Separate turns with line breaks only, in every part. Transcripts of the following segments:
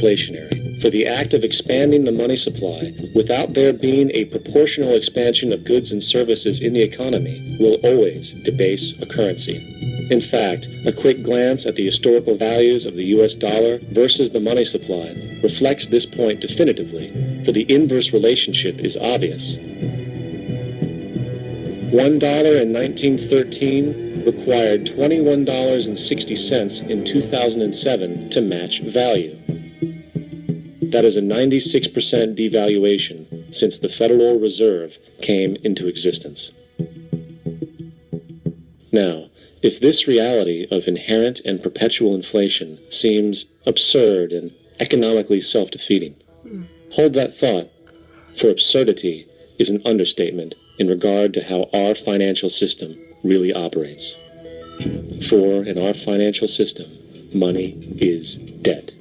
inflationary, for the act of expanding the money supply without there being a proportional expansion of goods and services in the economy will always debase a currency. In fact, a quick glance at the historical values of the US dollar versus the money supply reflects this point definitively, for the inverse relationship is obvious. $1 in 1913 required $21.60 in 2007 to match value. That is a 96% devaluation since the Federal Reserve came into existence. Now, if this reality of inherent and perpetual inflation seems absurd and economically self-defeating, hold that thought, for absurdity is an understatement in regard to how our financial system really operates. For in our financial system, money is debt,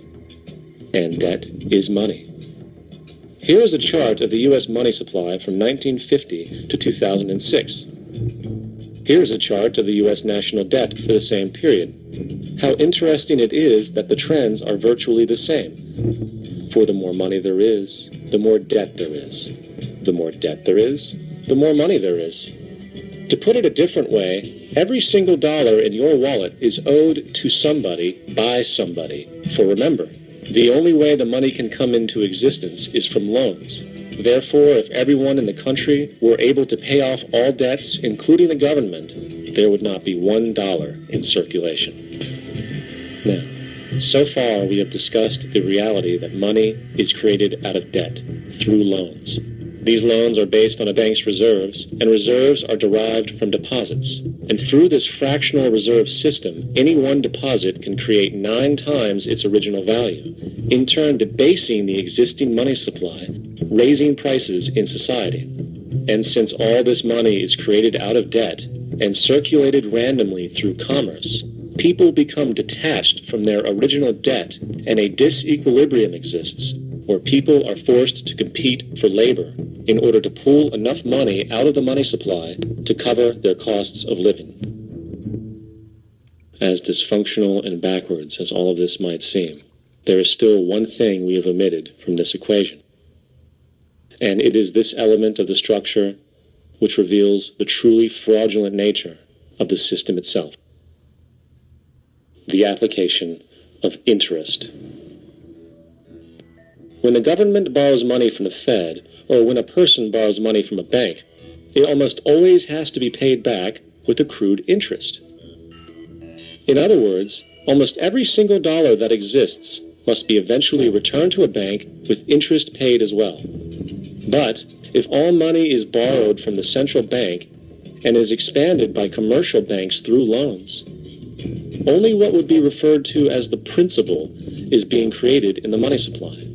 and debt is money. Here is a chart of the U.S. money supply from 1950 to 2006. Here is a chart of the U.S. national debt for the same period. How interesting it is that the trends are virtually the same. For the more money there is, the more debt there is. The more debt there is, the more money there is. To put it a different way, every single dollar in your wallet is owed to somebody by somebody. For remember, the only way the money can come into existence is from loans. Therefore, if everyone in the country were able to pay off all debts, including the government, there would not be $1 in circulation. Now, so far we have discussed the reality that money is created out of debt through loans. These loans are based on a bank's reserves, and reserves are derived from deposits. And through this fractional reserve system, any one deposit can create 9 times its original value, in turn debasing the existing money supply, raising prices in society. And since all this money is created out of debt and circulated randomly through commerce, people become detached from their original debt, and a disequilibrium exists, where people are forced to compete for labor in order to pool enough money out of the money supply to cover their costs of living. As dysfunctional and backwards as all of this might seem, there is still one thing we have omitted from this equation. And it is this element of the structure which reveals the truly fraudulent nature of the system itself: the application of interest. When the government borrows money from the Fed, or when a person borrows money from a bank, it almost always has to be paid back with accrued interest. In other words, almost every single dollar that exists must be eventually returned to a bank with interest paid as well. But if all money is borrowed from the central bank and is expanded by commercial banks through loans, only what would be referred to as the principal is being created in the money supply.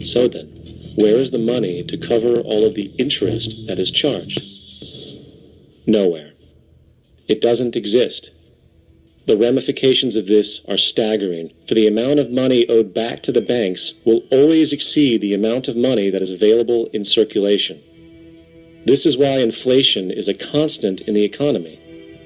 So then, where is the money to cover all of the interest that is charged? Nowhere. It doesn't exist. The ramifications of this are staggering, for the amount of money owed back to the banks will always exceed the amount of money that is available in circulation. This is why inflation is a constant in the economy,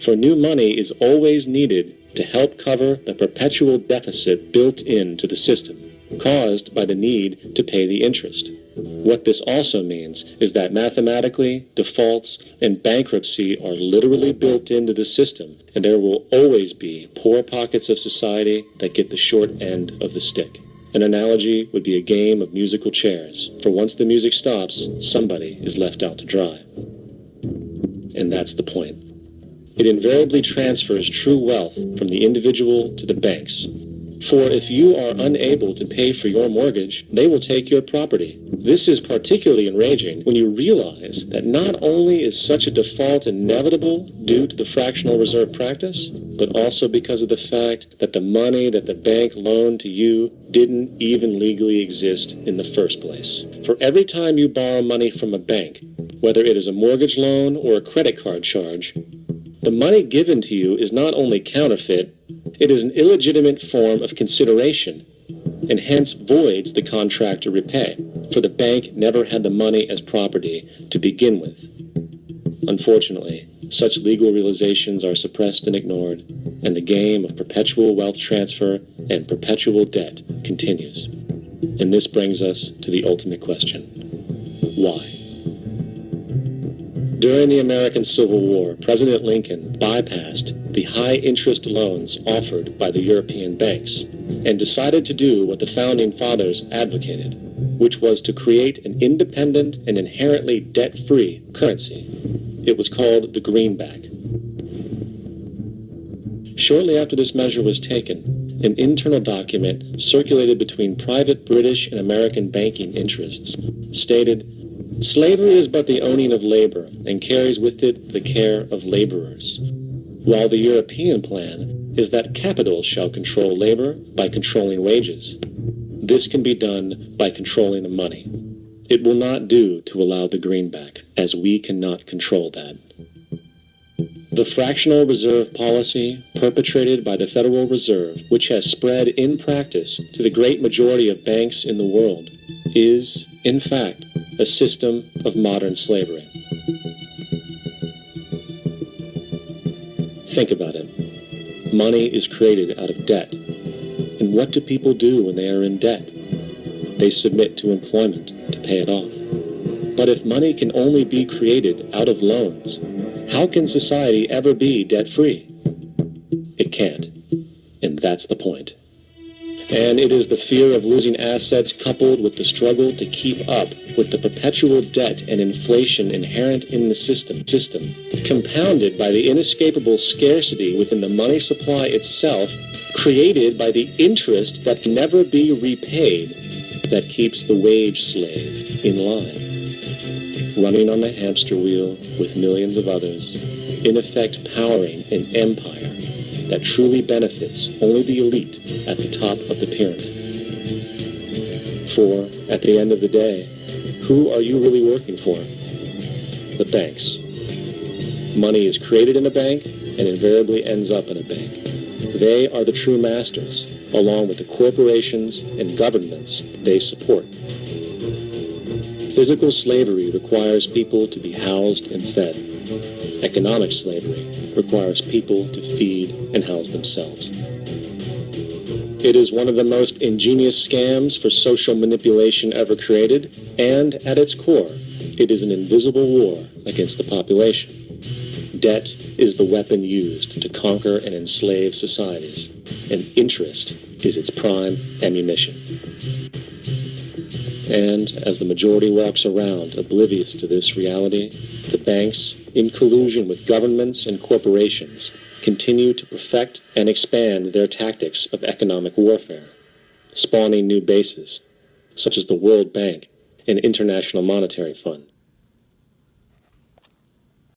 for new money is always needed to help cover the perpetual deficit built into the system, caused by the need to pay the interest. What this also means is that mathematically, defaults and bankruptcy are literally built into the system, and there will always be poor pockets of society that get the short end of the stick. An analogy would be a game of musical chairs, for once the music stops, somebody is left out to dry. And that's the point. It invariably transfers true wealth from the individual to the banks. For if you are unable to pay for your mortgage, they will take your property. This is particularly enraging when you realize that not only is such a default inevitable due to the fractional reserve practice, but also because of the fact that the money that the bank loaned to you didn't even legally exist in the first place. For every time you borrow money from a bank, whether it is a mortgage loan or a credit card charge, the money given to you is not only counterfeit, it is an illegitimate form of consideration, and hence voids the contract to repay, for the bank never had the money as property to begin with. Unfortunately, such legal realizations are suppressed and ignored, and the game of perpetual wealth transfer and perpetual debt continues. And this brings us to the ultimate question: why? During the American Civil War, President Lincoln bypassed the high-interest loans offered by the European banks and decided to do what the Founding Fathers advocated, which was to create an independent and inherently debt-free currency. It was called the greenback. Shortly after this measure was taken, an internal document circulated between private British and American banking interests stated, "Slavery is but the owning of labor, and carries with it the care of laborers, while the European plan is that capital shall control labor by controlling wages. This can be done by controlling the money. It will not do to allow the greenback, as we cannot control that." The fractional reserve policy perpetrated by the Federal Reserve, which has spread in practice to the great majority of banks in the world, is, in fact, a system of modern slavery. Think about it. Money is created out of debt. And what do people do when they are in debt? They submit to employment to pay it off. But if money can only be created out of loans, how can society ever be debt-free? It can't. And that's the point. And it is the fear of losing assets coupled with the struggle to keep up with the perpetual debt and inflation inherent in the system, compounded by the inescapable scarcity within the money supply itself, created by the interest that can never be repaid, that keeps the wage slave in line, running on the hamster wheel with millions of others, in effect powering an empire that truly benefits only the elite at the top of the pyramid. For, at the end of the day, who are you really working for? The banks. Money is created in a bank and invariably ends up in a bank. They are the true masters, along with the corporations and governments they support. Physical slavery requires people to be housed and fed. Economic slavery requires people to feed and house themselves. It is one of the most ingenious scams for social manipulation ever created, and at its core, it is an invisible war against the population. Debt is the weapon used to conquer and enslave societies, and interest is its prime ammunition. And as the majority walks around oblivious to this reality, the banks, in collusion with governments and corporations, continue to perfect and expand their tactics of economic warfare, spawning new bases, such as the World Bank and International Monetary Fund,